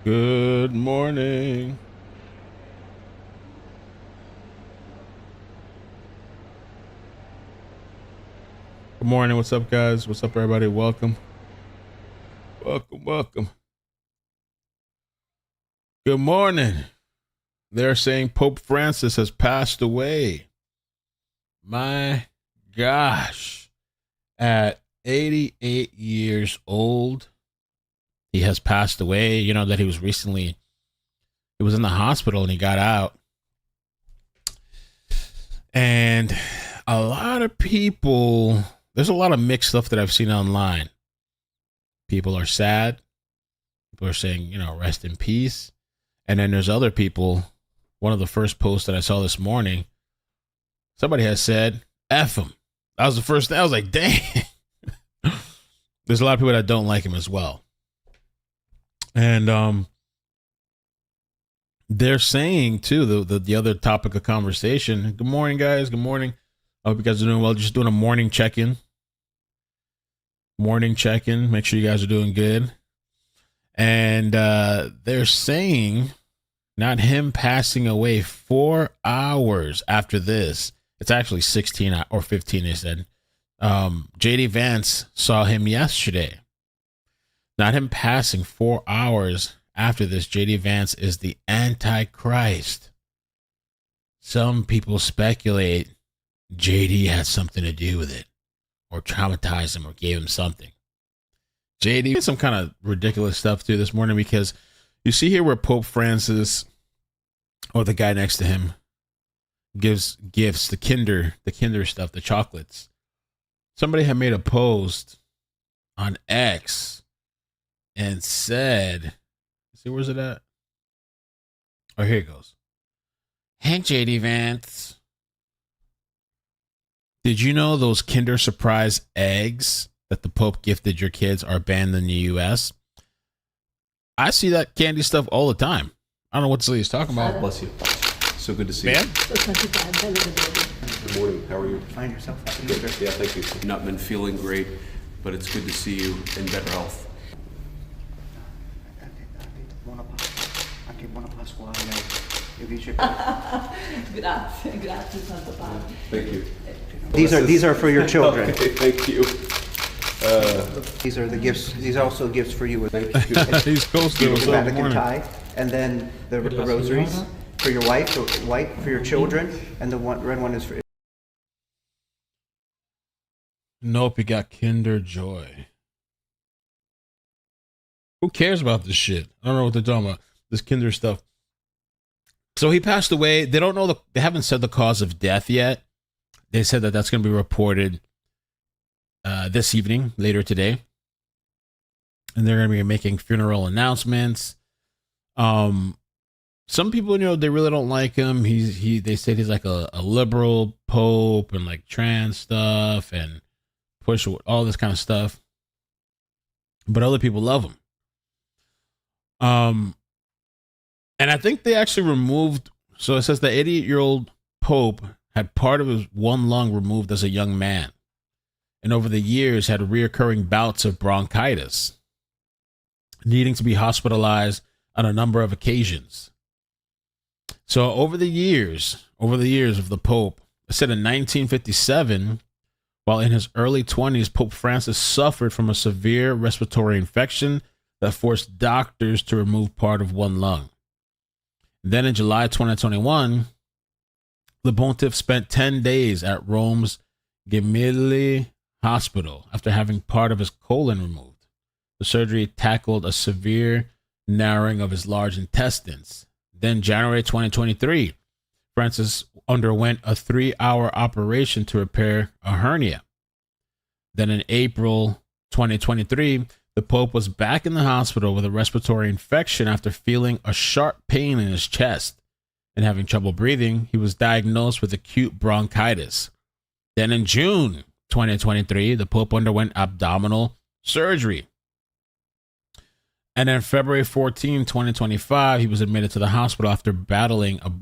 Good morning. Good morning. What's up, guys? What's up, everybody? Welcome. Welcome. Good morning. They're saying Pope Francis has passed away. My gosh. At 88 years old, he has passed away. You know that he was in the hospital and he got out. And a lot of people, there's a lot of mixed stuff that I've seen online. People are sad. People are saying, rest in peace. And then there's other people. One of the first posts that I saw this morning, somebody has said, F him. That was the first thing. I was like, dang. There's a lot of people that don't like him as well. And they're saying, too, the other topic of conversation. Good morning, guys. Good morning. I hope you guys are doing well. Just doing a morning check-in. Make sure you guys are doing good. And they're saying, not him passing away 4 hours after this. It's actually 16 or 15, they said. JD Vance saw him yesterday. Not him passing 4 hours after this. JD Vance is the antichrist. Some people speculate JD had something to do with it, or traumatized him, or gave him something. JD did some kind of ridiculous stuff too this morning, because you see here where Pope Francis, or the guy next to him, gives gifts, the Kinder stuff, the chocolates. Somebody had made a post on X and said, see, where's it at? Oh, here it goes. Hey, JD Vance. Did you know those Kinder Surprise eggs that the Pope gifted your kids are banned in the U.S.? I see that candy stuff all the time. I don't know what he's talking about. Bless you. So good to see you. Good morning. How are you? Find yourself. Good. Yeah, thank you. Not been feeling great, but it's good to see you in better health. Grazie, Santo Padre. Thank you. These are for your children. Okay, thank you. These are the gifts. These are also gifts for you. Thank you. He's posted. The Vatican tie, and then the rosaries for your wife. The white for your children, and the red one is for. Nope, you got Kinder Joy. Who cares about this shit? I don't know what they're talking about. This Kinder stuff. So he passed away. They don't know they haven't said the cause of death yet. They said that that's going to be reported this evening, later today. And they're going to be making funeral announcements. Some people, they really don't like him. They said he's like a liberal pope and like trans stuff and push all this kind of stuff. But other people love him. And I think they actually removed, so it says the 88-year-old Pope had part of his one lung removed as a young man, and over the years had reoccurring bouts of bronchitis, needing to be hospitalized on a number of occasions. So over the years of the Pope, it said in 1957, while in his early 20s, Pope Francis suffered from a severe respiratory infection that forced doctors to remove part of one lung. Then in July 2021, the Pontiff spent 10 days at Rome's Gemelli Hospital after having part of his colon removed. The surgery tackled a severe narrowing of his large intestines. Then January 2023, Francis underwent a 3-hour operation to repair a hernia. Then in April 2023, the Pope was back in the hospital with a respiratory infection after feeling a sharp pain in his chest and having trouble breathing. He was diagnosed with acute bronchitis. Then in June 2023, the Pope underwent abdominal surgery. And then February 14, 2025, he was admitted to the hospital after battling a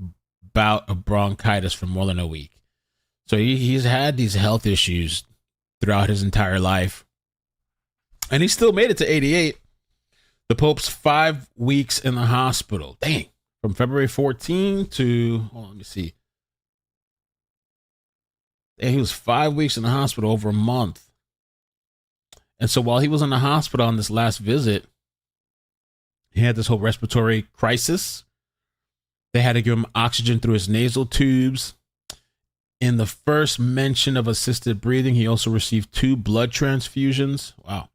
bout of bronchitis for more than a week. So he's had these health issues throughout his entire life. And he still made it to 88. The Pope's 5 weeks in the hospital. Dang. From February 14 to, hold on, let me see. Yeah, he was 5 weeks in the hospital, over a month. And so while he was in the hospital on this last visit, he had this whole respiratory crisis. They had to give him oxygen through his nasal tubes. In the first mention of assisted breathing, he also received 2 blood transfusions. Wow.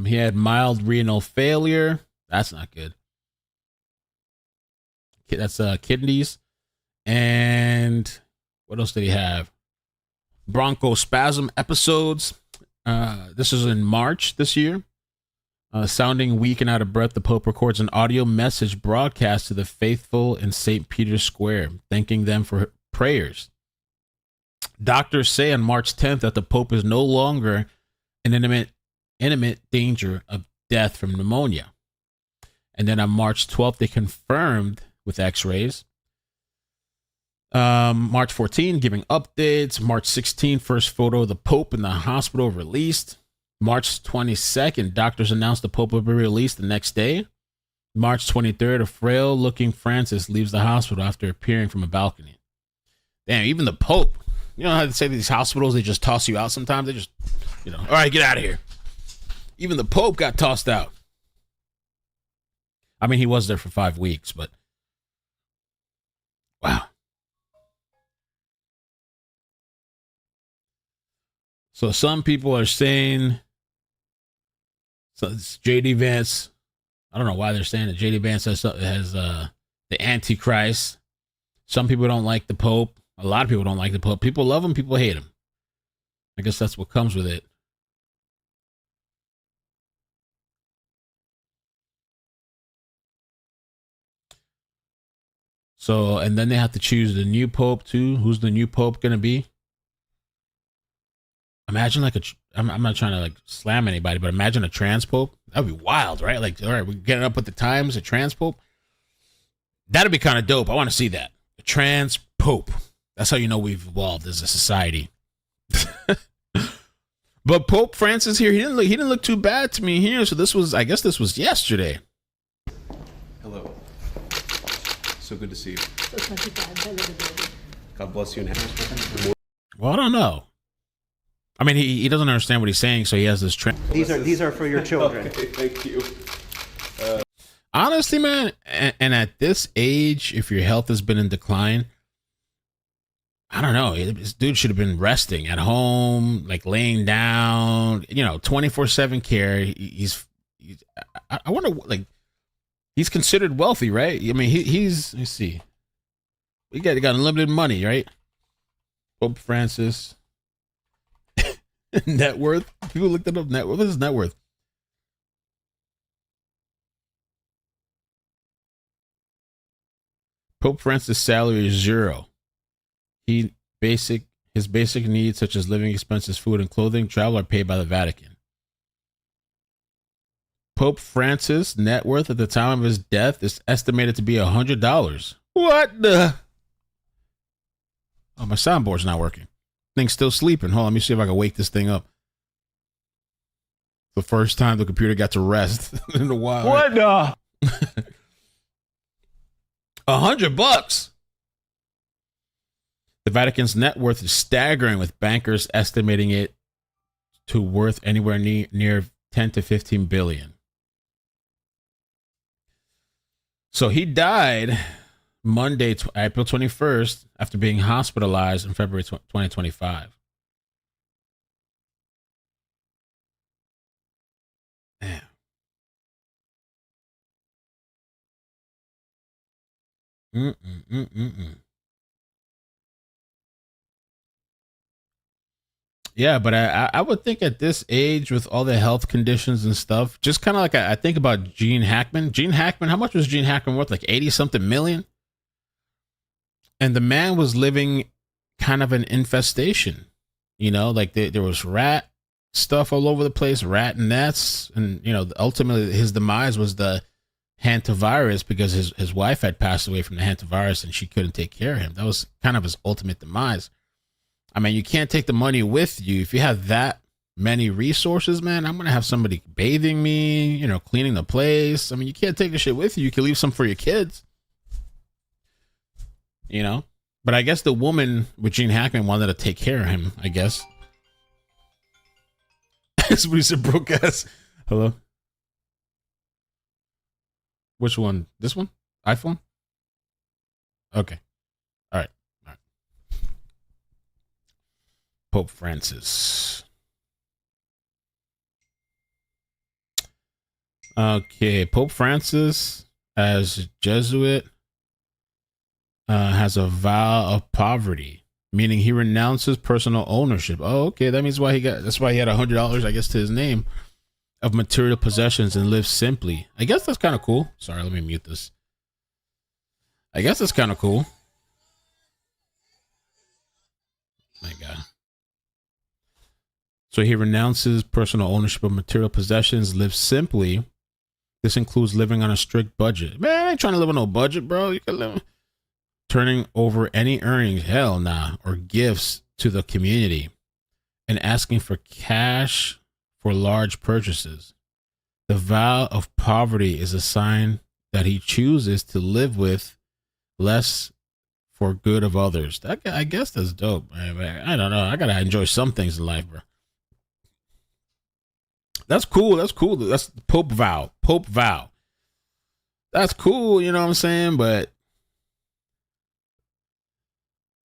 He had mild renal failure. That's not good. That's kidneys. And what else did he have? Bronchospasm episodes. This is in March this year. Sounding weak and out of breath, the Pope records an audio message broadcast to the faithful in St. Peter's Square, thanking them for prayers. Doctors say on March 10th that the Pope is no longer in imminent danger of death from pneumonia. And then on March 12th, they confirmed with x-rays. March 14, giving updates. March 16, first photo of the Pope in the hospital released. March 22nd, doctors announced the Pope will be released the next day. March 23rd, a frail-looking Francis leaves the hospital after appearing from a balcony. Damn, even the Pope. You know how they say these hospitals, they just toss you out sometimes? They just, all right, get out of here. Even the Pope got tossed out. I mean, he was there for 5 weeks, but wow. So some people are saying, so it's JD Vance. I don't know why they're saying that JD Vance has the antichrist. Some people don't like the Pope. A lot of people don't like the Pope. People love him. People hate him. I guess that's what comes with it. So, and then they have to choose the new Pope too. Who's the new Pope going to be? Imagine I'm not trying to like slam anybody, but imagine a trans Pope. That'd be wild, right? Like, all right, we're getting up with the times, a trans Pope. That'd be kind of dope. I want to see that. A trans Pope. That's how you know we've evolved as a society. But Pope Francis here, he didn't look too bad to me here. So I guess this was yesterday. Hello. So good to see you. God bless you and happy. Well, I don't know. I mean, he doesn't understand what he's saying, so he has this trend. These are for your children. Okay, thank you. Honestly, man, and at this age, if your health has been in decline, I don't know. This dude should have been resting at home, like laying down, 24/7 care. I wonder, like, he's considered wealthy, right? I mean, he's, let's see. He got unlimited money, right? Pope Francis. Net worth. People looked it up. Net worth. What is his net worth? Pope Francis' salary is 0. His basic needs such as living expenses, food and clothing, travel are paid by the Vatican. Pope Francis' net worth at the time of his death is estimated to be $100. What the? Oh, my soundboard's not working. Thing's still sleeping. Hold on, let me see if I can wake this thing up. The first time the computer got to rest in a while. What the? $100. The Vatican's net worth is staggering, with bankers estimating it to worth anywhere near 10 to 15 billion. So he died Monday, April 21st, after being hospitalized in February 2025. Damn. Yeah, but I would think at this age, with all the health conditions and stuff, just kind of like I think about Gene Hackman. Gene Hackman, how much was Gene Hackman worth? Like 80 something million? And the man was living kind of an infestation, like there was rat stuff all over the place, rat nets. And, ultimately his demise was the hantavirus, because his wife had passed away from the hantavirus and she couldn't take care of him. That was kind of his ultimate demise. I mean, you can't take the money with you. If you have that many resources, man, I'm gonna have somebody bathing me, you know, cleaning the place. I mean, you can't take the shit with you. You can leave some for your kids, you know. But I guess the woman with Gene Hackman wanted to take care of him, I guess. Somebody said broke ass. Hello? Which one? This one? iPhone? Okay. All right. All right. Pope Francis. Okay. Pope Francis, as Jesuit, has a vow of poverty, meaning he renounces personal ownership. Oh, okay. That means that's why he had $100, I guess, to his name, of material possessions and lives simply. I guess that's kind of cool. Sorry, let me mute this. I guess that's kind of cool. My God. So he renounces personal ownership of material possessions, lives simply. This includes living on a strict budget. Man, I ain't trying to live on no budget, bro. You can live. Turning over any earnings, hell nah, or gifts to the community, and asking for cash for large purchases. The vow of poverty is a sign that he chooses to live with less for good of others. I guess that's dope. I don't know. I gotta enjoy some things in life, bro. That's cool. That's cool. That's the Pope vow. Pope vow. That's cool. You know what I'm saying? But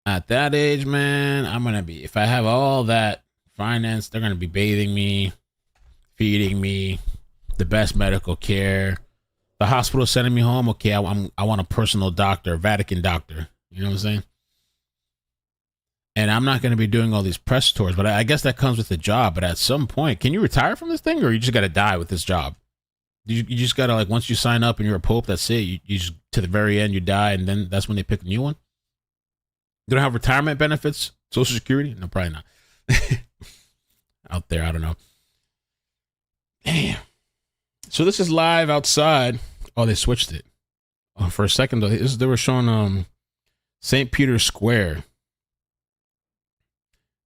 at that age, man, I'm going to be, if I have all that finance, they're going to be bathing me, feeding me, the best medical care. The hospital sending me home. Okay, I want a personal doctor, a Vatican doctor. You know what I'm saying? And I'm not going to be doing all these press tours, but I guess that comes with the job. But at some point, can you retire from this thing, or you just got to die with this job? You just got to, like, once you sign up and you're a pope, that's it. You just, to the very end, you die, and then that's when they pick a new one? They don't have retirement benefits? Social Security? No, probably not. Out there, I don't know. Damn. So this is live outside. Oh, they switched it. Oh, for a second, though, they were showing St. Peter's Square.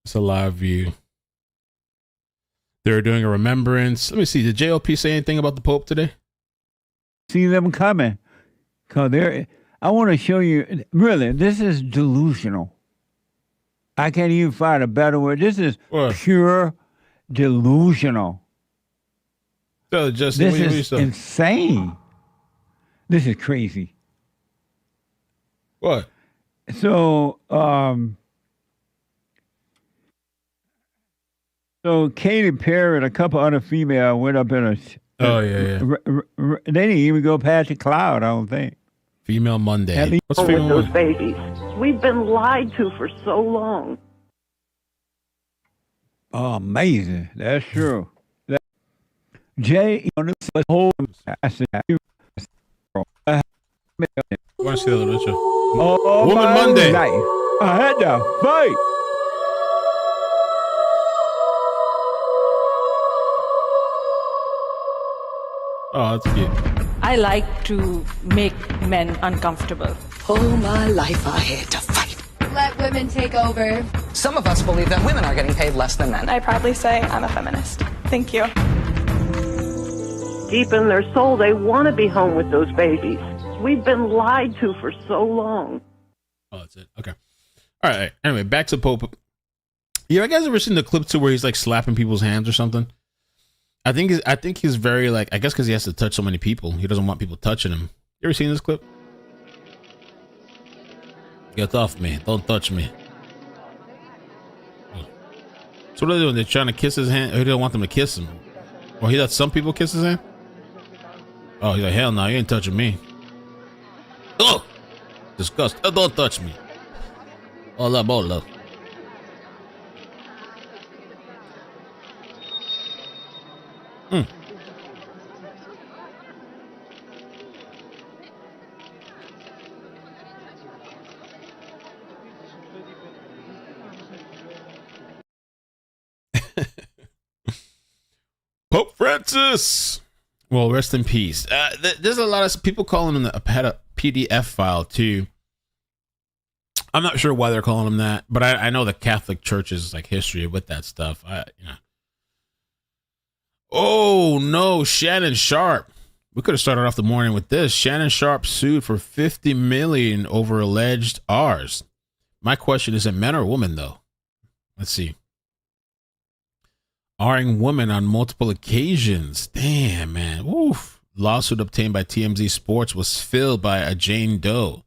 It's a live view. They're doing a remembrance. Let me see. Did JLP say anything about the Pope today? See them coming. Because I want to show you, really, this is delusional. I can't even find a better word. This is pure delusional. So, Justin, this is insane. This is crazy. What? So, Katy Perry and a couple other female went up in a. Oh yeah. They didn't even go past the cloud, I don't think. Female Monday. What's with those babies? We've been lied to for so long. Oh, amazing. That's true. Jay, on this whole. I want to see the little picture. Oh, Woman Monday. Life. I had to fight. Oh, that's cute. I like to make men uncomfortable. All my life I had to fight. Let women take over. Some of us believe that women are getting paid less than men. I proudly say I'm a feminist. Thank you. Deep in their soul, they want to be home with those babies. We've been lied to for so long. Oh, that's it. Okay. All right. Anyway, back to Pope. You guys ever seen the clip too where he's like slapping people's hands or something? I think he's very like, I guess because he has to touch so many people, he doesn't want people touching him. You ever seen this clip? Get off me! Don't touch me! So what are they doing? They're trying to kiss his hand. He doesn't want them to kiss him. Or he lets some people kiss his hand. Oh, he's like, hell no, you ain't touching me. Oh, disgust! Oh, don't touch me! Hola, bola. Pope Francis. Well, rest in peace. There's a lot of people calling him a PDF file too. I'm not sure why they're calling him that, but I know the Catholic Church's like history with that stuff. Oh no, Shannon Sharpe. We could have started off the morning with this. Shannon Sharpe sued for $50 million over alleged R's. My question is, it men or women though? Let's see. R-ing women on multiple occasions. Damn, man. Oof. Lawsuit obtained by TMZ Sports was filled by a Jane Doe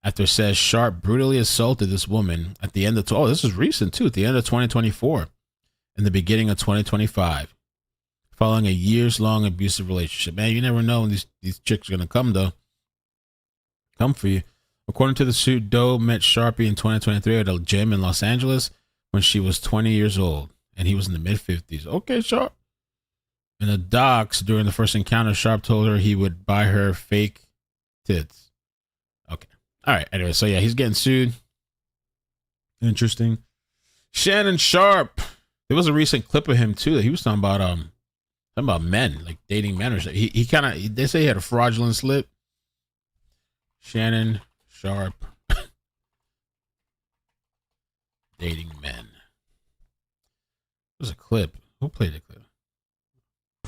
after it says Sharpe brutally assaulted this woman at the end of, this is recent too, at the end of 2024 and the beginning of 2025, following a years-long abusive relationship. Man, you never know when these chicks are going to come, though. Come for you. According to the suit, Doe met Sharpe in 2023 at a gym in Los Angeles when she was 20 years old, and he was in the mid-50s. Okay, Sharpe. In the docs, during the first encounter, Sharpe told her he would buy her fake tits. Okay. All right. Anyway, so yeah, he's getting sued. Interesting. Shannon Sharpe. There was a recent clip of him, too, that he was talking about men, like dating men or something. He kind of, they say he had a fraudulent slip. Shannon Sharpe. Dating men. There's a clip. Who played the clip?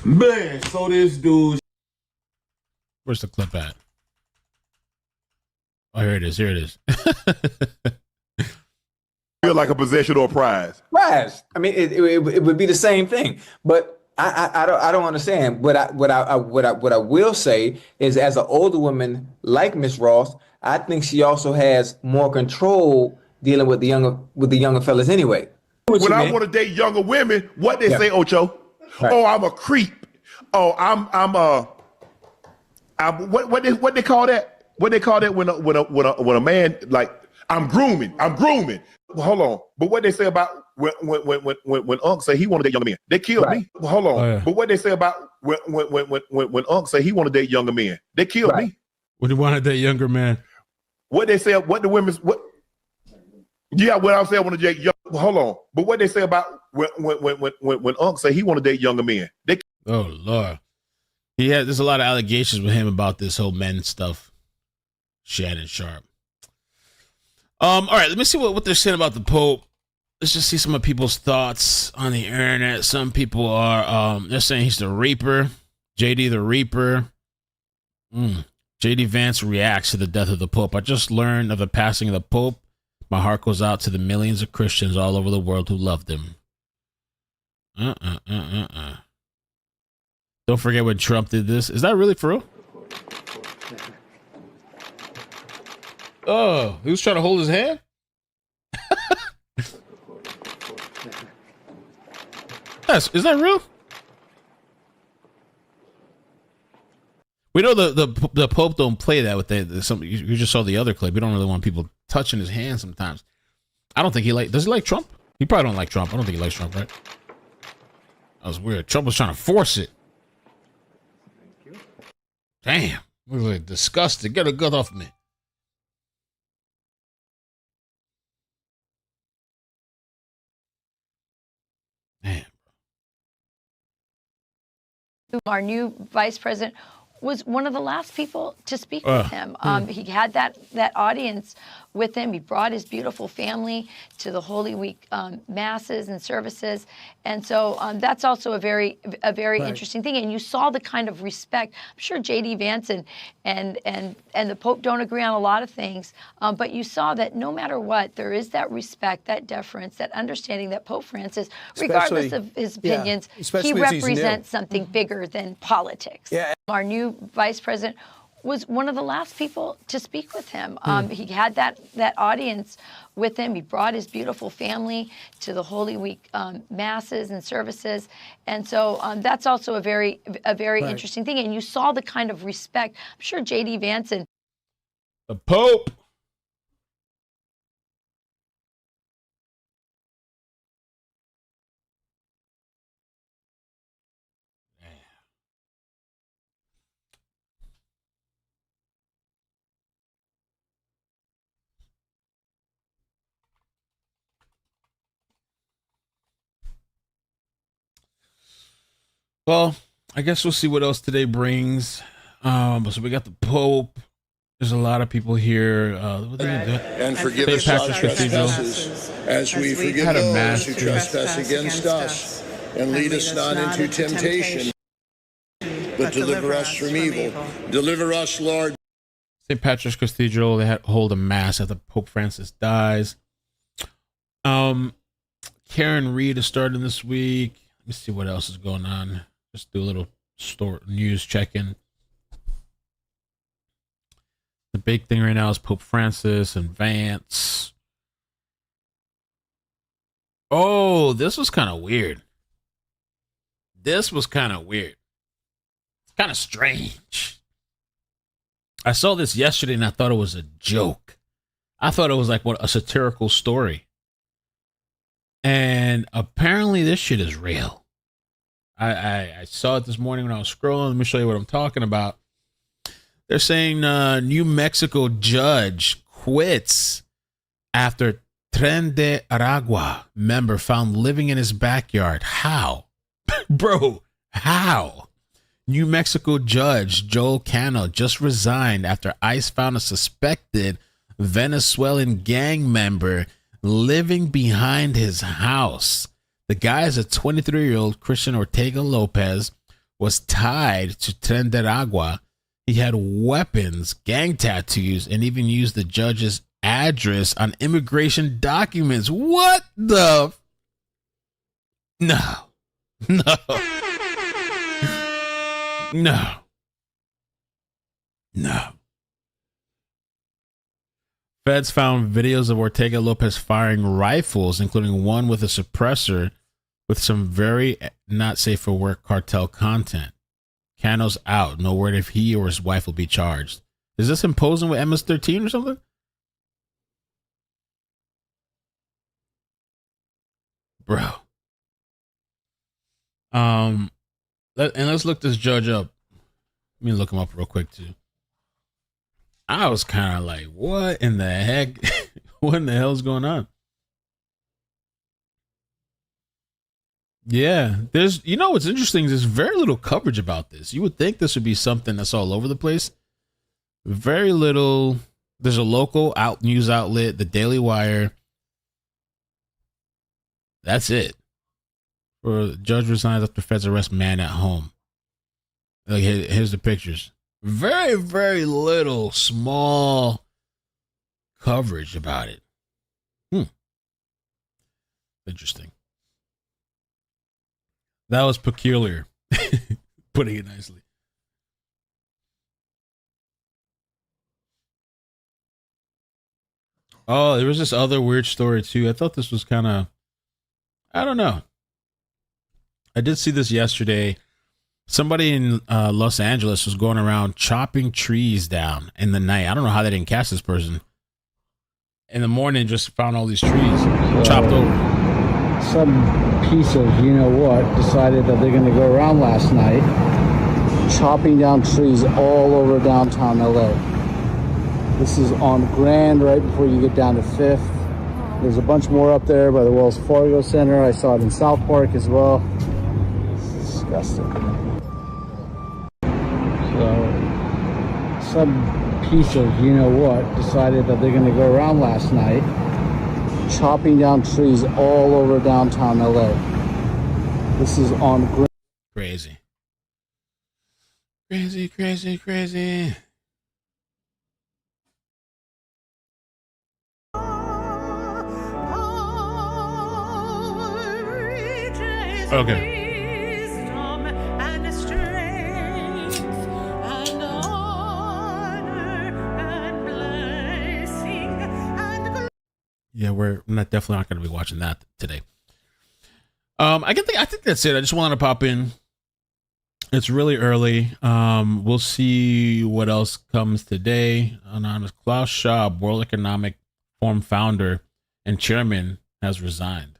Man, so this dude. Where's the clip at? Oh, here it is. Here it is. Feel like a possession or a prize. Prize. I mean, it would be the same thing, but I don't understand. What I will say is, as an older woman like Miss Ross, I think she also has more control dealing with the younger fellas anyway. When I want to date younger women, what they say, Ocho? Right. Oh, I'm a creep. Oh, what they call that? What they call that when a man, like, I'm grooming. Well, hold on. But what they say about when Unc say he want to date younger men, they killed me. Well, hold on. Oh, yeah. But what they say about when Unc say he want to date younger men, they killed me. When he want to date younger men, what they say, what the women's what? Yeah, what I'm saying, I want to date young. Well, hold on. But what they say about when Unc say he want to date younger men, they. Oh Lord, there's a lot of allegations with him about this whole men stuff. Shannon Sharpe. All right, let me see what they're saying about the Pope. Let's just see some of people's thoughts on the internet. Some people are they're saying he's the Reaper, JD the Reaper. JD Vance reacts to the death of the Pope. I just learned of the passing of the Pope. My heart goes out to the millions of Christians all over the world who loved him. Don't forget when Trump did this. Is that really for real? Oh, he was trying to hold his hand? Yes, is that real? We know the Pope don't play that with you just saw the other clip. We don't really want people touching his hand sometimes. I don't think does he like Trump? He probably don't like Trump. I don't think he likes Trump, right? That was weird. Trump was trying to force it. Damn. It was like disgusting. Get a gun off me. Damn. Our new vice president was one of the last people to speak with him. He had that audience with him. He brought his beautiful family to the Holy Week masses and services, and so that's also a very interesting thing. And you saw the kind of respect. I'm sure J.D. Vance and the Pope don't agree on a lot of things, but you saw that no matter what, there is that respect, that deference, that understanding that Pope Francis, regardless of his opinions, he represents something bigger than politics. Yeah. Our new vice president was one of the last people to speak with him. He had that audience with him. He brought his beautiful family to the Holy Week masses and services, and so that's also a very interesting thing. And you saw the kind of respect. I'm sure J.D. Vance and the Pope. Well, I guess we'll see what else today brings. So we got the Pope. There's a lot of people here. And forgive us our trespasses, as we forgive those who trespass against us. And lead us not into temptation, but deliver us from evil. Deliver us, Lord. St. Patrick's Cathedral, they hold a mass after Pope Francis dies. Karen Reed is starting this week. Let me see what else is going on. Just do a little news check-in. The big thing right now is Pope Francis and Vance. Oh, this was kind of weird. It's kind of strange. I saw this yesterday and I thought it was a joke. I thought it was like a satirical story. And apparently this shit is real. I saw it this morning when I was scrolling. Let me show you what I'm talking about. They're saying New Mexico judge quits after Tren de Aragua member found living in his backyard. How? Bro, how? New Mexico judge Joel Cano just resigned after ICE found a suspected Venezuelan gang member living behind his house. The guy is a 23-year-old Christian Ortega Lopez, was tied to Tren de Aragua. He had weapons, gang tattoos, and even used the judge's address on immigration documents. What the? No. Feds found videos of Ortega Lopez firing rifles, including one with a suppressor with some very not safe for work cartel content. Cano's out. No word if he or his wife will be charged. Is this him posing with MS-13 or something? Bro. Let's look this judge up. Let me look him up real quick too. I was kind of like, what in the heck? What in the hell is going on? Yeah, what's interesting is there's very little coverage about this. You would think this would be something that's all over the place. Very little. There's a local news outlet, the Daily Wire. That's it. For judge resigns after feds arrest man at home. Like here's the pictures. Very, very little small coverage about it. Interesting. That was peculiar, putting it nicely. Oh, there was this other weird story too. I thought this was kind of, I don't know. I did see this yesterday. Somebody in Los Angeles was going around chopping trees down in the night. I don't know how they didn't catch this person. In the morning, just found all these trees chopped over. Some piece of you-know-what decided that they're going to go around last night chopping down trees all over downtown LA. This is on Grand right before you get down to 5th. There's a bunch more up there by the Wells Fargo Center. I saw it in South Park as well. It's disgusting. So some piece of you-know-what decided that they're going to go around last night chopping down trees all over downtown LA. This is on crazy. Okay. Yeah, we're definitely not going to be watching that today. I think that's it. I just wanted to pop in. It's really early. We'll see what else comes today. Anonymous Klaus Schwab, World Economic Forum founder and chairman, has resigned.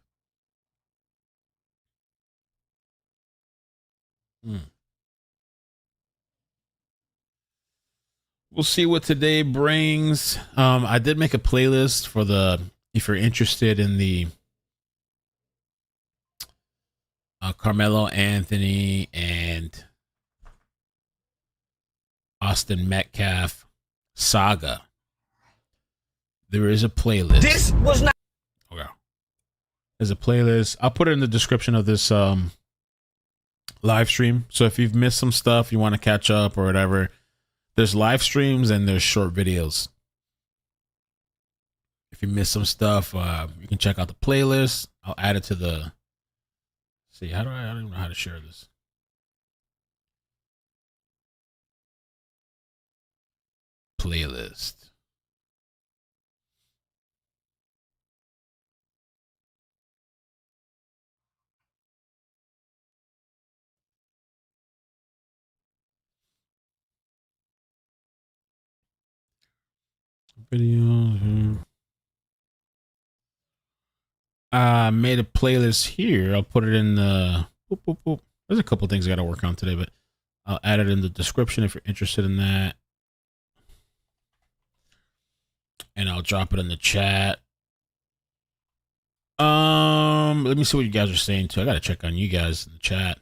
We'll see what today brings. I did make a playlist for if you're interested in the Carmelo Anthony and Austin Metcalf saga. There is a playlist. This was not. Okay. There's a playlist. I'll put it in the description of this live stream. So if you've missed some stuff, you want to catch up or whatever, there's live streams and there's short videos. If you missed some stuff, you can check out the playlist. I'll add it to the. See, I don't even know how to share this. Playlist. Video. I made a playlist here. I'll put it in the. Boop, boop, boop. There's a couple things I got to work on today, but I'll add it in the description if you're interested in that. And I'll drop it in the chat. Let me see what you guys are saying too. I gotta check on you guys in the chat.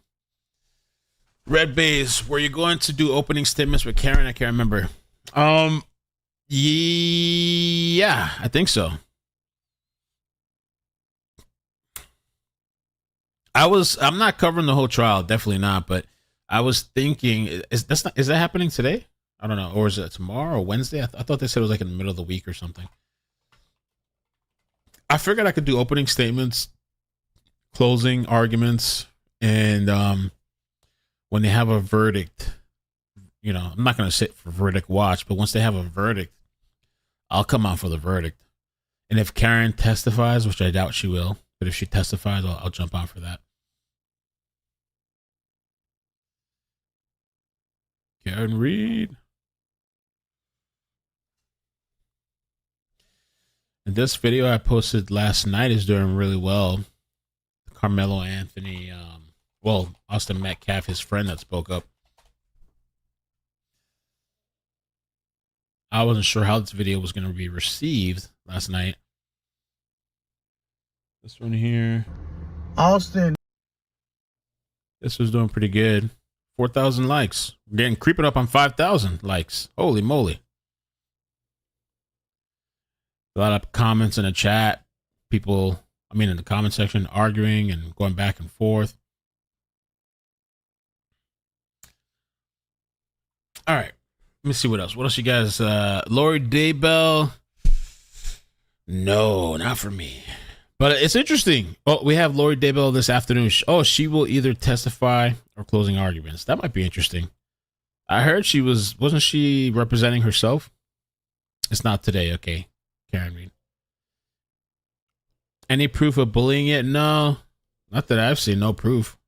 Red Base, were you going to do opening statements with Karen? I can't remember. Yeah, I think so. I'm not covering the whole trial, definitely not, but I was thinking, is that happening today? I don't know. Or is it tomorrow or Wednesday? I thought they said it was like in the middle of the week or something. I figured I could do opening statements, closing arguments, and when they have a verdict, you know, I'm not going to sit for verdict watch, but once they have a verdict, I'll come out for the verdict. And if Karen testifies, which I doubt she will, but if she testifies, I'll jump out for that. Karen Reed. And this video I posted last night is doing really well. Carmelo Anthony, Austin Metcalf, his friend that spoke up. I wasn't sure how this video was going to be received last night. This one here. Austin. This was doing pretty good. 4,000 likes. We're getting creeping up on 5,000 likes. Holy moly. A lot of comments in the chat. People, in the comment section, arguing and going back and forth. All right. Let me see what else. What else you guys? Lori Daybell. No, not for me. But it's interesting. Oh, we have Lori Daybell this afternoon. She will either testify or closing arguments. That might be interesting. I heard wasn't she representing herself? It's not today. Okay. Karen Reed. Any proof of bullying yet? No, not that I've seen. No proof.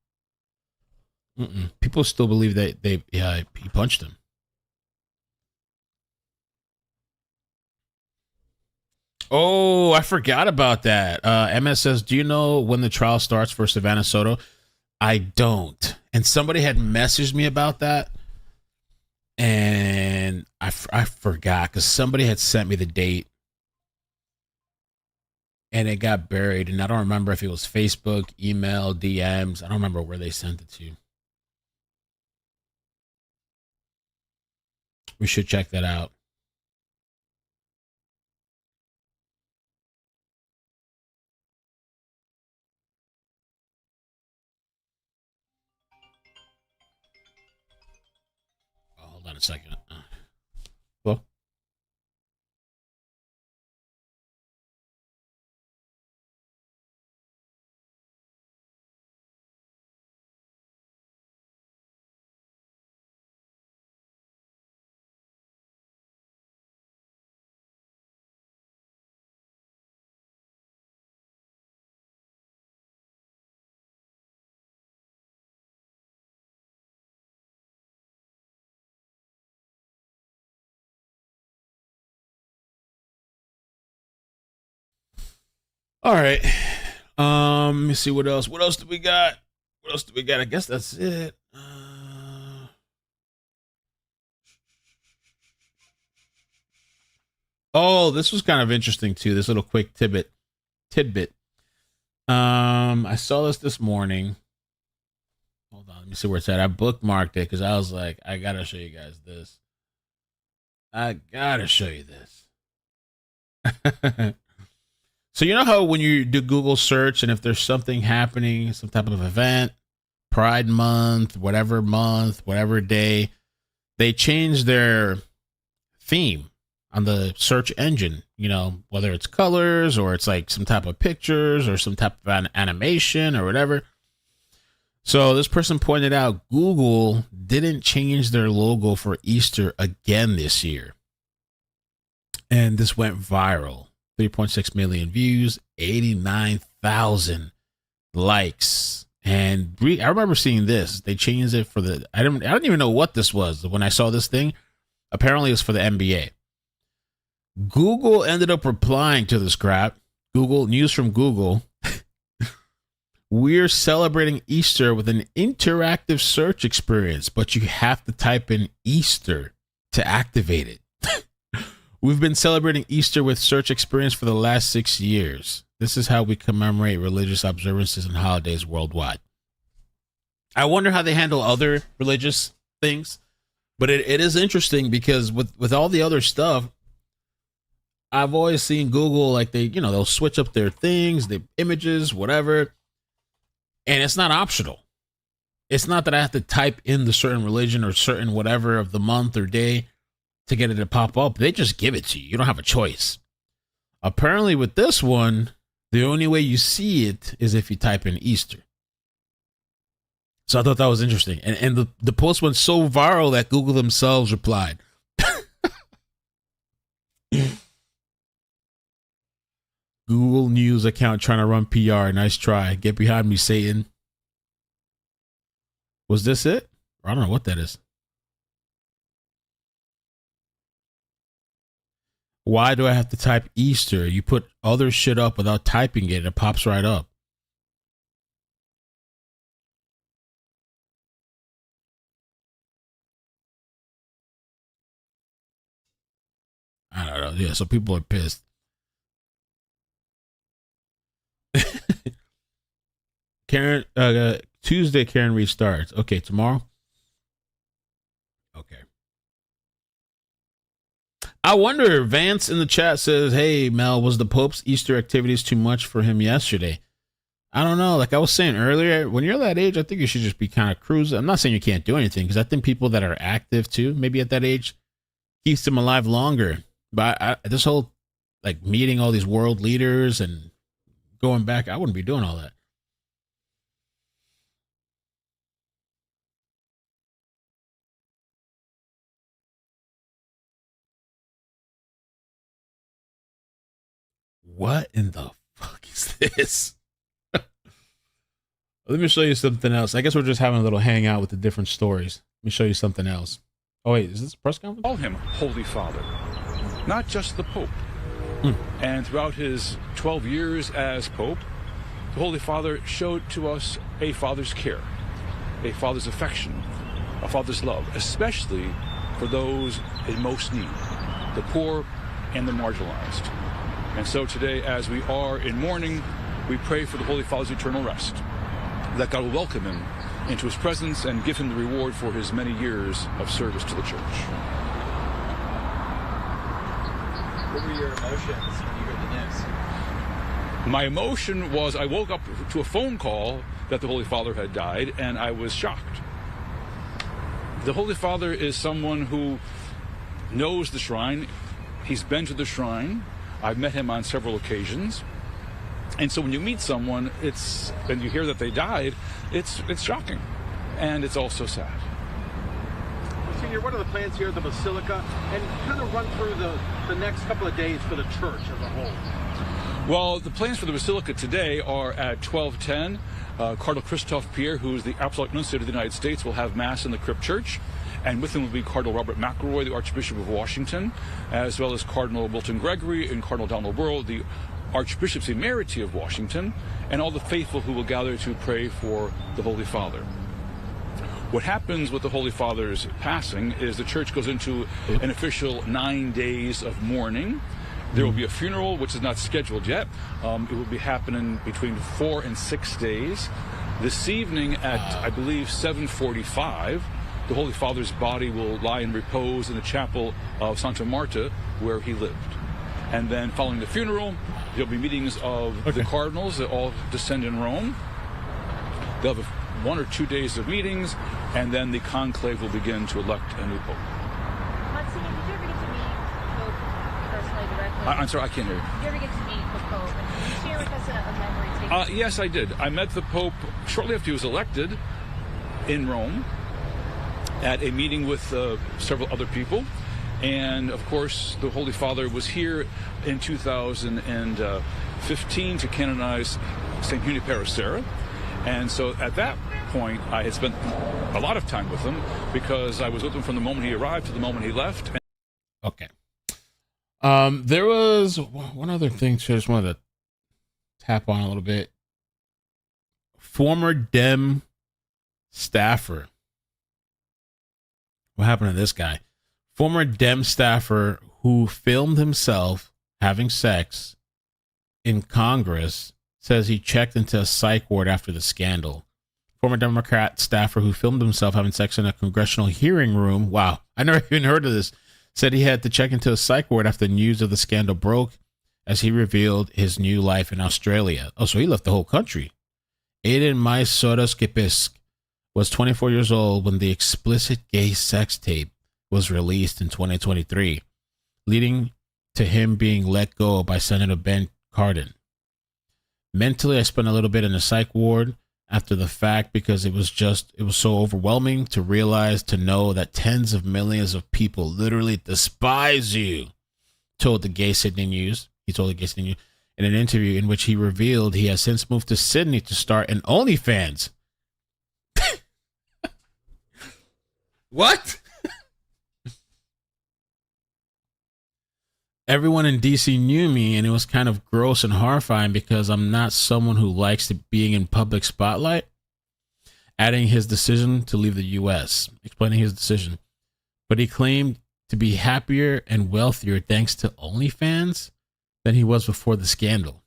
People still believe that he punched him. Oh, I forgot about that. MS says, do you know when the trial starts for Savannah Soto? I don't. And somebody had messaged me about that. And I forgot because somebody had sent me the date. And it got buried. And I don't remember if it was Facebook, email, DMs. I don't remember where they sent it to. We should check that out. Hold on a second. Hello? All right. Let me see what else. What else do we got? I guess that's it. This was kind of interesting too. This little quick tidbit. I saw this morning. Hold on, let me see where it's at. I bookmarked it because I was like, I gotta show you guys this. So you know how when you do Google search and if there's something happening, some type of event, Pride Month, whatever day, they changed their theme on the search engine, you know, whether it's colors or it's like some type of pictures or some type of an animation or whatever. So this person pointed out Google didn't change their logo for Easter again this year. And this went viral. 3.6 million views, 89,000 likes. And I remember seeing this. They changed it for the, I don't even know what this was when I saw this thing. Apparently it was for the NBA. Google ended up replying to this crap. Google, news from Google. We're celebrating Easter with an interactive search experience, but you have to type in Easter to activate it. We've been celebrating Easter with search experience for the last 6 years. This is how we commemorate religious observances and holidays worldwide. I wonder how they handle other religious things, but it is interesting because with all the other stuff, I've always seen Google, like they'll switch up their things, the images, whatever. And it's not optional. It's not that I have to type in the certain religion or certain whatever of the month or day to get it to pop up. They just give it to you. You don't have a choice. Apparently with this one, the only way you see it is if you type in Easter. So I thought that was interesting. And the post went so viral that Google themselves replied. Google News account trying to run PR. Nice try. Get behind me, Satan. Was this it? I don't know what that is. Why do I have to type Easter? You put other shit up without typing it. It pops right up. I don't know. Yeah, so people are pissed. Karen, Tuesday, Karen restarts. Okay, tomorrow? Okay. I wonder, Vance in the chat says, hey, Mel, was the Pope's Easter activities too much for him yesterday? I don't know. Like I was saying earlier, when you're that age, I think you should just be kind of cruising. I'm not saying you can't do anything, because I think people that are active too, maybe at that age, keeps them alive longer. But this whole, like, meeting all these world leaders and going back, I wouldn't be doing all that. What in the fuck is this? Let me show you something else. I guess we're just having a little hangout with the different stories. Let me show you something else. Oh, wait, is this a press conference? Call him Holy Father, not just the Pope. And throughout his 12 years as Pope, the Holy Father showed to us a father's care, a father's affection, a father's love, especially for those in most need, the poor and the marginalized. And so today, as we are in mourning, we pray for the Holy Father's eternal rest, that God will welcome him into his presence and give him the reward for his many years of service to the church. What were your emotions when you heard the news? My emotion was I woke up to a phone call that the Holy Father had died, and I was shocked. The Holy Father is someone who knows the shrine. He's been to the shrine. I've met him on several occasions. And so when you meet someone, and you hear that they died, it's shocking. And it's also sad. Senior, what are the plans here at the Basilica? And kind of run through the next couple of days for the church as a whole. Well, the plans for the Basilica today are at 12:10. Cardinal Christophe Pierre, who is the Apostolic Nuncio of the United States, will have Mass in the Crypt Church. And with him will be Cardinal Robert McElroy, the Archbishop of Washington, as well as Cardinal Wilton Gregory and Cardinal Donald Wuerl, the Archbishops Emeriti of Washington, and all the faithful who will gather to pray for the Holy Father. What happens with the Holy Father's passing is the church goes into an official 9 days of mourning. There will be a funeral, which is not scheduled yet. It will be happening between 4 and 6 days. This evening at, I believe, 7:45, the Holy Father's body will lie in repose in the chapel of Santa Marta, where he lived. And then following the funeral, there'll be meetings of the cardinals that all descend in Rome. They'll have 1 or 2 days of meetings, and then the conclave will begin to elect a new pope. Monsignor, did you ever get to meet Pope personally, directly? I'm sorry, I can't hear you. Did you ever get to meet the Pope? And can you share with us a memory? Yes, I did. I met the Pope shortly after he was elected in Rome at a meeting with several other people. And, of course, the Holy Father was here in 2015 to canonize St. Junipero Serra. And so at that point, I had spent a lot of time with him because I was with him from the moment he arrived to the moment he left. Okay. There was one other thing I just wanted to tap on a little bit. Former Dem staffer. What happened to this guy? Former Dem staffer who filmed himself having sex in Congress says he checked into a psych ward after the scandal. Former Democrat staffer who filmed himself having sex in a congressional hearing room. Wow, I never even heard of this. Said he had to check into a psych ward after the news of the scandal broke as he revealed his new life in Australia. Oh, so he left the whole country. Aiden Maisoros-Kepisk was 24 years old when the explicit gay sex tape was released in 2023, leading to him being let go by Senator Ben Cardin. Mentally, I spent a little bit in the psych ward after the fact because it was so overwhelming to know that tens of millions of people literally despise you, told the Gay Sydney News. He told the Gay Sydney News in an interview in which he revealed he has since moved to Sydney to start an OnlyFans. What? Everyone in DC knew me, and it was kind of gross and horrifying because I'm not someone who likes being in public spotlight. Adding his decision to leave the U.S., explaining his decision. But he claimed to be happier and wealthier thanks to OnlyFans than he was before the scandal.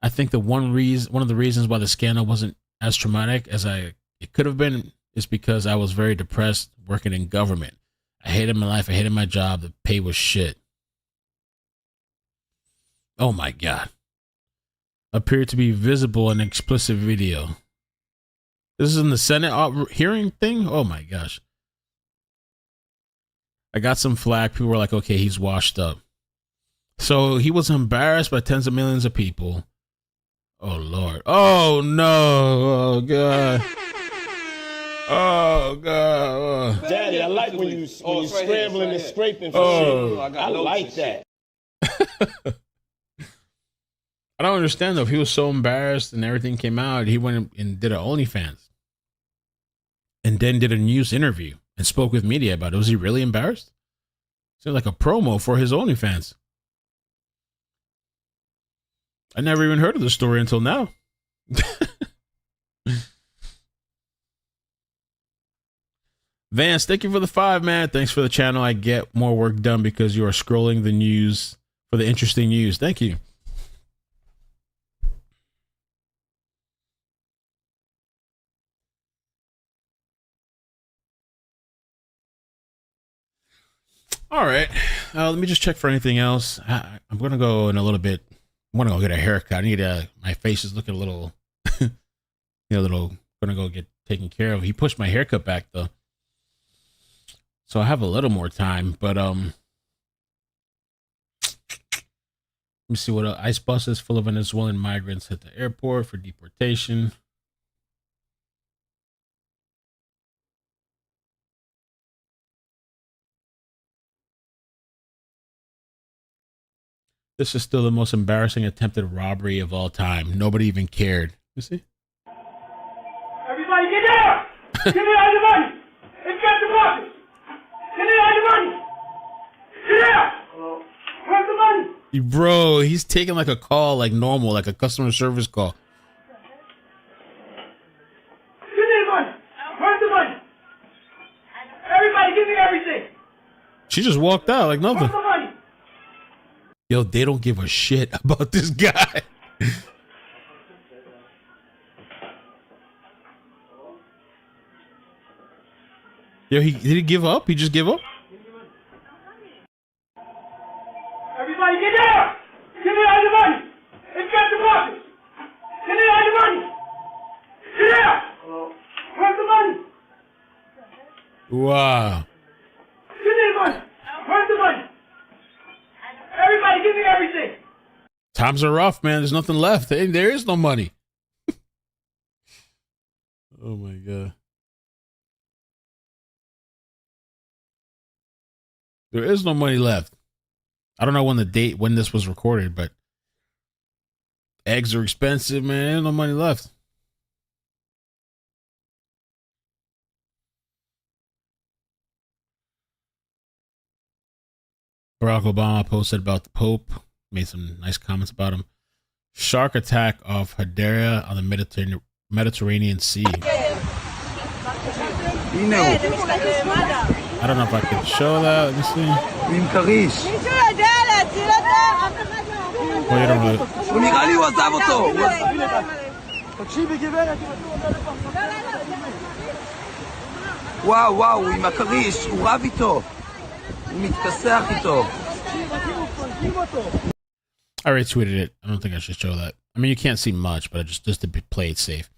I think one of the reasons why the scandal wasn't as traumatic as it could have been is because I was very depressed working in government. I hated my life. I hated my job. The pay was shit. Oh my God. Appeared to be visible in explicit video. This is in the Senate hearing thing? Oh my gosh. I got some flack. People were like, okay, he's washed up. So he was embarrassed by tens of millions of people. Oh Lord. Oh no. Oh God. Oh God. Daddy, I like when you scrambling and scraping for shit. I like that. I don't understand though. If he was so embarrassed and everything came out, he went and did an OnlyFans and then did a news interview and spoke with media about it. Was he really embarrassed? Sounded like a promo for his OnlyFans. I never even heard of the story until now. Vance, thank you for the 5, man. Thanks for the channel. I get more work done because you are scrolling the news for the interesting news. Thank you. All right. Let me just check for anything else. I'm going to go in a little bit. I'm going to go get a haircut. I need my face is looking a little, going to go get taken care of. He pushed my haircut back though. So I have a little more time, but let me see what else. ICE buses full of Venezuelan migrants hit the airport for deportation. This is still the most embarrassing attempted robbery of all time. Nobody even cared. You see? Everybody get down! Give me all your money! Inspect the boxes! Give me all your money! Get down! Where's the money? Bro, he's taking like a call like normal, like a customer service call. Give me the money! Where's the money? Everybody give me everything! She just walked out like nothing. Where's the money? Yo, they don't give a shit about this guy. Yo, did he give up? He just give up? Everybody get down! Give me all your money! Inspect the boxes! Give me all your money! Get down! Where's the money? Wow. Give me the money. Where's the money? Everybody, give me everything. Times are rough, man. There's nothing left. There is no money. Oh my God. There is no money left. I don't know when this was recorded, but eggs are expensive, man. There's no money left. Barack Obama posted about the Pope, made some nice comments about him. Shark attack off Hadera on the Mediterranean Sea. I don't know if I can show that. Let me see. Oh, you don't really... וואו, הוא עם הכריש, הוא רב איתו. הוא מתכסח איתו. I retweeted it. I don't think I should show that. I mean, you can't see much, but just to play it safe.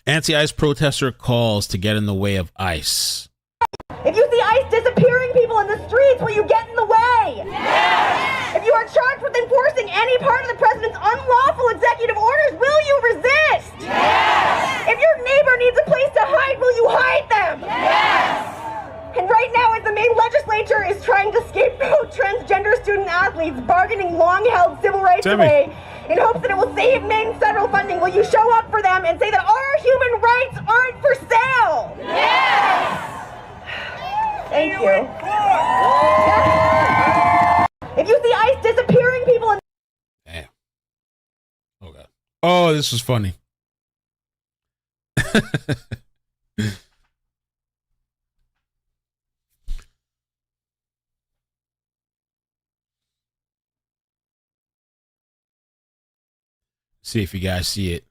Anti-ICE protester calls to get in the way of ICE. If you see ICE disappearing people in the streets, will you get in the way? Yes! If you are charged with enforcing any part of the president's unlawful executive orders, will you resist? Yes! If your neighbor needs a place to hide, will you hide them? Yes! And right now, as the Maine legislature is trying to scapegoat transgender student athletes bargaining long-held civil rights away in hopes that it will save Maine's federal funding, will you show up for them and say that our human rights aren't for sale? Yes! Thank you. If you see ICE disappearing people in... Damn. Oh, God. Oh, this was funny. See if you guys see it.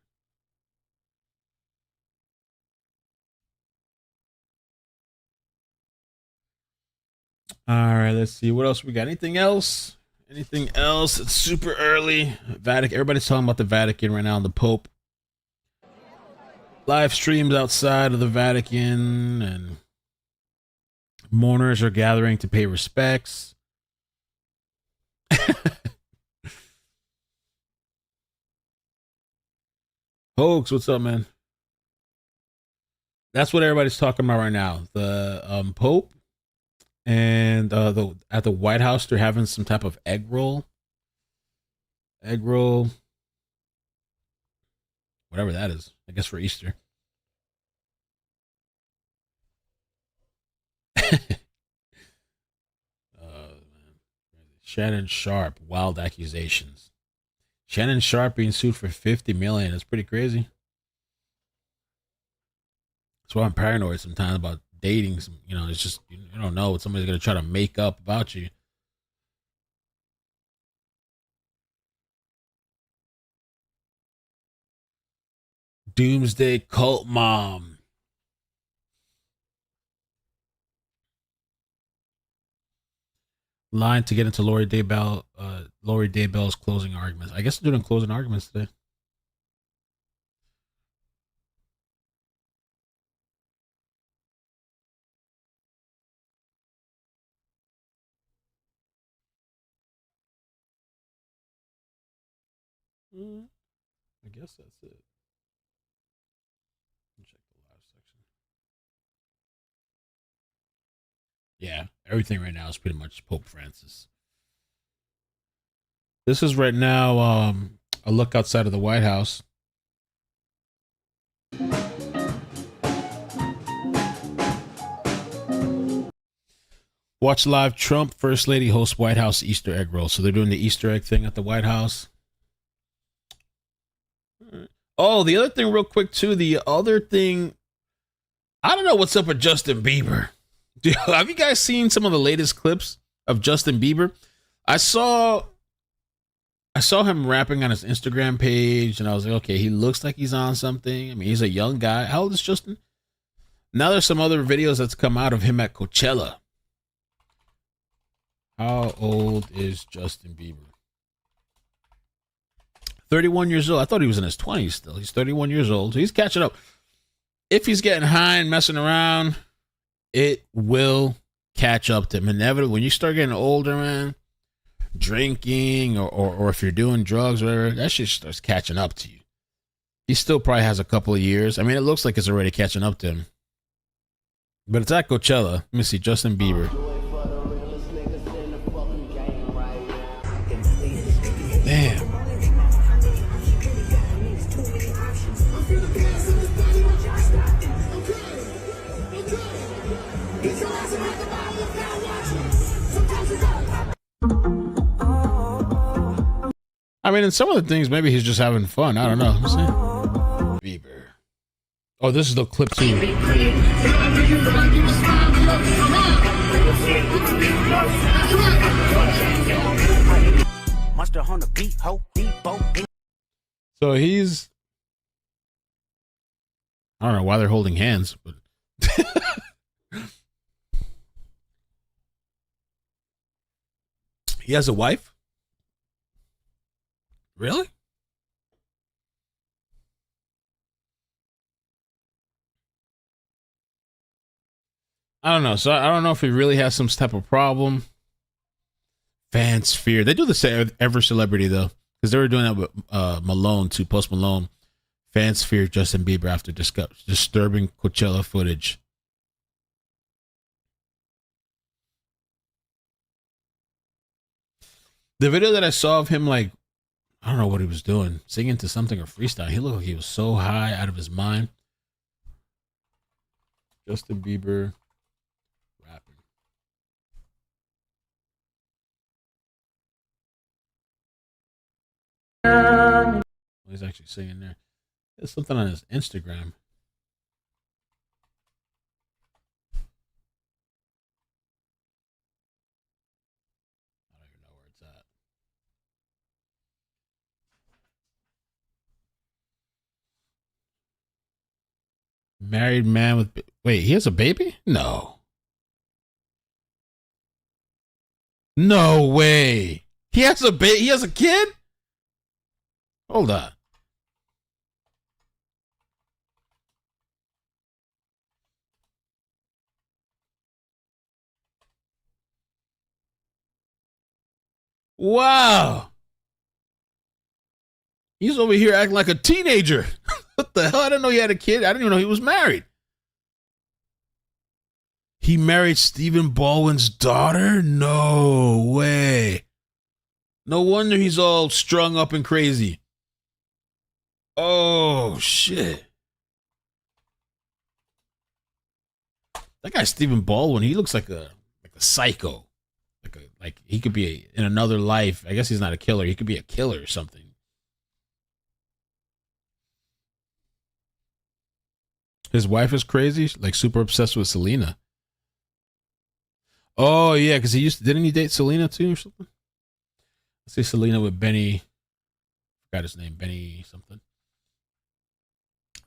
All right, let's see. What else we got? Anything else? Anything else? It's super early. Vatican. Everybody's talking about the Vatican right now. The Pope. Live streams outside of the Vatican, and mourners are gathering to pay respects. Hoax, what's up, man? That's what everybody's talking about right now. The Pope and at the White House, they're having some type of egg roll, whatever that is. I guess for Easter. Shannon Sharpe, wild accusations. Shannon Sharpe being sued for $50 million. That's pretty crazy. That's why I'm paranoid sometimes about dating. You know, it's just, you don't know what somebody's going to try to make up about you. Doomsday cult mom. Line to get into Lori Daybell's closing arguments. I guess they're doing closing arguments today. I guess that's it. Check the live section. Yeah, everything right now is pretty much Pope Francis. This is right now a look outside of the White House. Watch live. Trump First Lady hosts White House Easter egg roll. So they're doing the Easter egg thing at the White House. Oh, the other thing real quick too. The other thing, I don't know what's up with Justin Bieber. Have you guys seen some of the latest clips of Justin Bieber? I saw him rapping on his Instagram page, and I was like, okay, he looks like he's on something. I mean, he's a young guy. How old is Justin? Now there's some other videos that's come out of him at Coachella. How old is Justin Bieber? 31 years old. I thought he was in his 20s still. He's 31 years old. So he's catching up. If he's getting high and messing around, it will catch up to him. Inevitably, when you start getting older, man, drinking or if you're doing drugs or whatever, that shit starts catching up to you. He still probably has a couple of years. I mean, it looks like it's already catching up to him. But it's at Coachella. Let me see. Justin Bieber. Damn. I mean, in some of the things, maybe he's just having fun. I don't know. Let's see. Bieber. Oh, this is the clip too. So he's, I don't know why they're holding hands, but he has a wife? Really? I don't know. So I don't know if he really has some type of problem. Vance fear. They do the same every celebrity though, because they were doing that with Malone too. Post Malone. Vance fear Justin Bieber after disturbing Coachella footage. The video that I saw of him, like, I don't know what he was doing, singing to something or freestyle. He looked like he was so high out of his mind. Justin Bieber rapping. Oh, he's actually singing there. There's something on his Instagram. I don't even know where it's at. Married man with... Wait, he has a baby? No. No way. He has a baby. He has a kid? Hold on. Wow. He's over here acting like a teenager. What the hell? I didn't know he had a kid. I didn't even know he was married. He married Stephen Baldwin's daughter? No way. No wonder he's all strung up and crazy. Oh, shit. That guy Stephen Baldwin, he looks like a psycho. Like he could be in another life. I guess he's not a killer. He could be a killer or something. His wife is crazy, like super obsessed with Selena. Oh yeah, because didn't he date Selena too or something? Let's say Selena with Benny. Forgot his name, Benny something.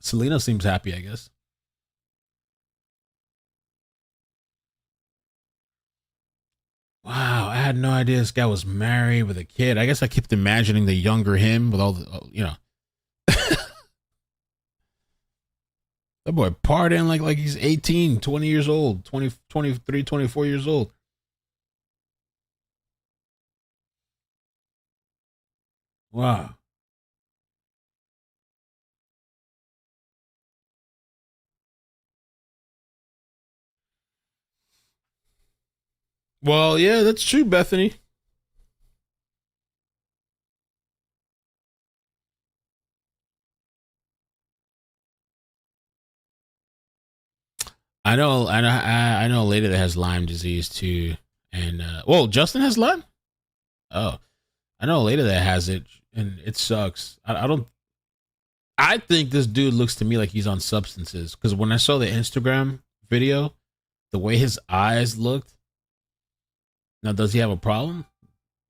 Selena seems happy, I guess. Wow, I had no idea this guy was married with a kid. I guess I kept imagining the younger him with all the, you know. That boy partying like he's 18, 20 years old, 20, 23, 24 years old. Wow. Well, yeah, that's true, Bethany. I know a lady that has Lyme disease too, and well, Justin has Lyme. Oh, I know a lady that has it, and it sucks. I don't. I think this dude looks to me like he's on substances because when I saw the Instagram video, the way his eyes looked. Now, does he have a problem?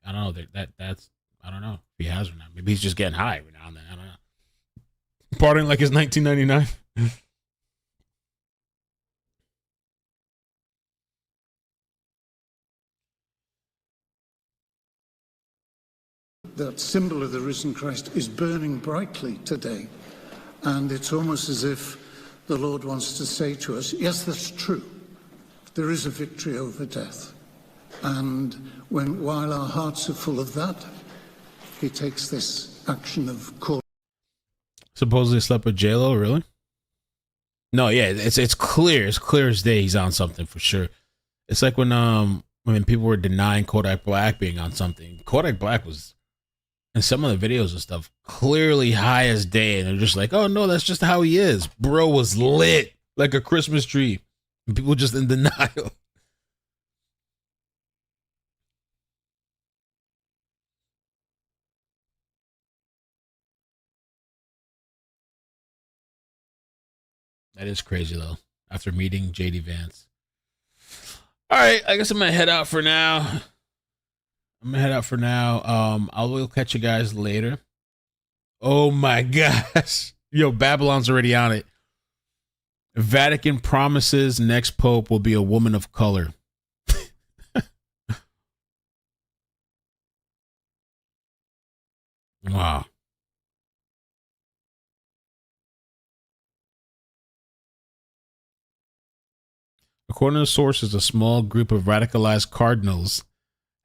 I don't know. That's I don't know if he has or not. Maybe he's just getting high every now and then. I don't know. Partying like it's 1999. that symbol of the risen Christ is burning brightly today. And it's almost as if the Lord wants to say to us, yes, that's true. There is a victory over death. And while our hearts are full of that, he takes this action of calling. Supposedly slept with J-Lo, really? No, yeah, it's clear. It's clear as day he's on something for sure. It's like when people were denying Kodak Black being on something. Kodak Black was, in some of the videos and stuff, clearly high as day. And they're just like, oh, no, that's just how he is. Bro was lit like a Christmas tree. And people just in denial. That is crazy, though, after meeting J.D. Vance. All right, I guess I'm going to head out for now. I will catch you guys later. Oh, my gosh. Yo, Babylon's already on it. Vatican promises next pope will be a woman of color. Wow. According to sources, a small group of radicalized cardinals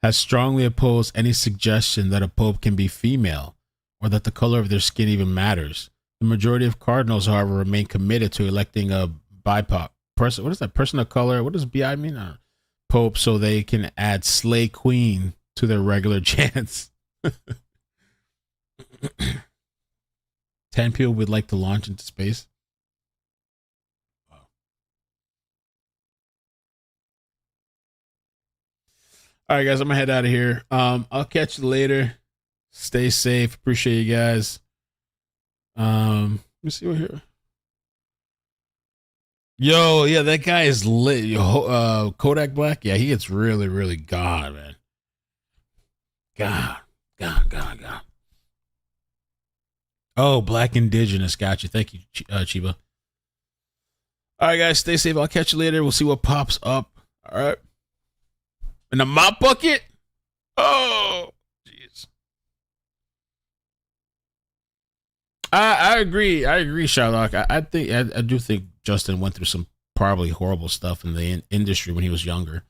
has strongly opposed any suggestion that a pope can be female or that the color of their skin even matters. The majority of cardinals, however, remain committed to electing a BIPOC person. What is that? Person of color? What does BI mean? Pope, so they can add slay queen to their regular chants. 10 people would like to launch into space. All right, guys, I'm gonna head out of here. I'll catch you later. Stay safe. Appreciate you guys. Let me see what here. Yo, yeah, that guy is lit. Yo, Kodak Black, yeah, he gets really, really God, man. God. Oh, Black Indigenous, got you. Thank you, Chiba. All right, guys, stay safe. I'll catch you later. We'll see what pops up. All right. In the mop bucket? Oh, jeez. I agree. Shylock. I do think Justin went through some probably horrible stuff in the industry when he was younger.